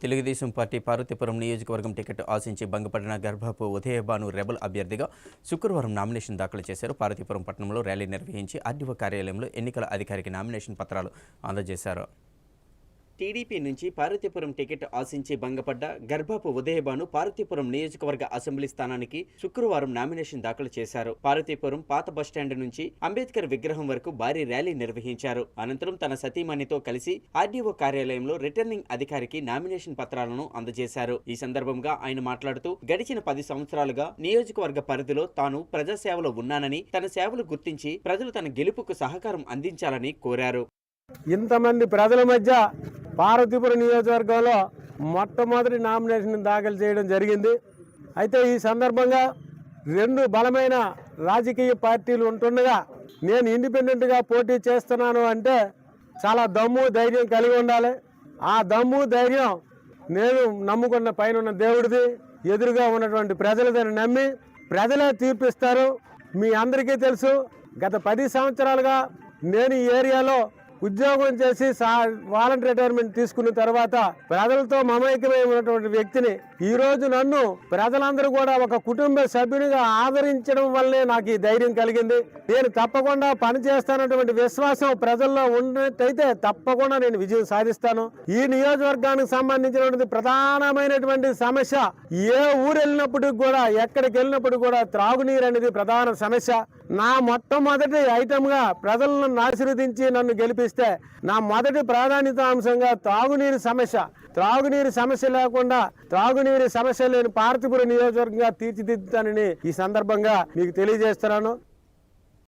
Telugu Desam party Parvathipuram నియోజకవర్గం ticket ఆశించి భంగపడిన గర్భపు Udayabhanu rebel అభ్యర్థిగా శుక్రవారం నామినేషన్ దాఖలు చేశారు. పార్వతీపురం పట్టణంలో ర్యాలీ నిర్వహించి ఆర్డీఓ కార్యాలయంలో ఎన్నికల అధికారికి నామినేషన్ పత్రాలు అందజేశారు. టీడీపీ నుంచి పార్వతీపురం టికెట్ ఆశించి భంగపడ్డ గర్భపు ఉదయభాను పార్వతీపురం నియోజకవర్గ అసెంబ్లీ స్థానానికి శుక్రవారం నామినేషన్ దాఖలు చేశారు. పార్వతీపురం పాత బస్టాండ్ నుంచి అంబేద్కర్ విగ్రహం వరకు భారీ ర్యాలీ నిర్వహించారు. అనంతరం తన సతీమణితో కలిసి ఆర్డీఓ కార్యాలయంలో రిటర్నింగ్ అధికారికి నామినేషన్ పత్రాలను అందజేశారు. ఈ సందర్భంగా ఆయన మాట్లాడుతూ గడిచిన 10 సంవత్సరాలుగా నియోజకవర్గ పరిధిలో తాను ప్రజాసేవలో ఉన్నానని, తన సేవలు గుర్తించి ప్రజలు తన గెలుపుకు సహకారం అందించాలని కోరారు. ఇంతమంది ప్రజల మధ్య పార్వతీపురం నియోజకవర్గంలో మొట్టమొదటి నామినేషన్ దాఖలు చేయడం జరిగింది. అయితే ఈ సందర్భంగా 2 బలమైన రాజకీయ పార్టీలు ఉంటుండగా నేను ఇండిపెండెంట్గా పోటీ చేస్తున్నాను అంటే చాలా దమ్ము ధైర్యం కలిగి ఉండాలి. ఆ దమ్ము ధైర్యం నేను నమ్ముకున్న పైన ఉన్న దేవుడిది, ఎదురుగా ఉన్నటువంటి ప్రజలదని నమ్మి ప్రజలే తీర్పిస్తారు. మీ అందరికీ తెలుసు, గత 10 సంవత్సరాలుగా నేను ఈ ఏరియాలో ఉద్యోగం చేసి వాలంటీర్ రిటైర్మెంట్ తీసుకున్న తర్వాత ప్రజలతో మమైక్యమై ఉన్నటువంటి వ్యక్తిని ఈ రోజు నన్ను ప్రజలందరూ కూడా ఒక కుటుంబ సభ్యునిగా ఆదరించడం వల్లే నాకు ఈ ధైర్యం కలిగింది. నేను తప్పకుండా పనిచేస్తానటువంటి విశ్వాసం ప్రజల్లో ఉన్నట్టయితే తప్పకుండా నేను విజయం సాధిస్తాను. ఈ నియోజకవర్గానికి సంబంధించినటువంటి ప్రధానమైనటువంటి సమస్య, ఏ ఊరు వెళ్ళినప్పటికి కూడా, ఎక్కడికి వెళ్ళినప్పుడు కూడా త్రాగునీరు అనేది ప్రధాన సమస్య. నా మొట్టమొదటి ఐటమ్గా ప్రజలను ఆశీర్వదించి నన్ను గెలిపిస్తే నా మొదటి ప్రాధాన్యత అంశంగా త్రాగునీరు సమస్య లేకుండా త్రాగునీరు సమస్య లేని పార్వతీపురం నియోజకవర్గంగా తీర్చిదిద్దుతానని ఈ సందర్భంగా మీకు తెలియజేస్తున్నాను.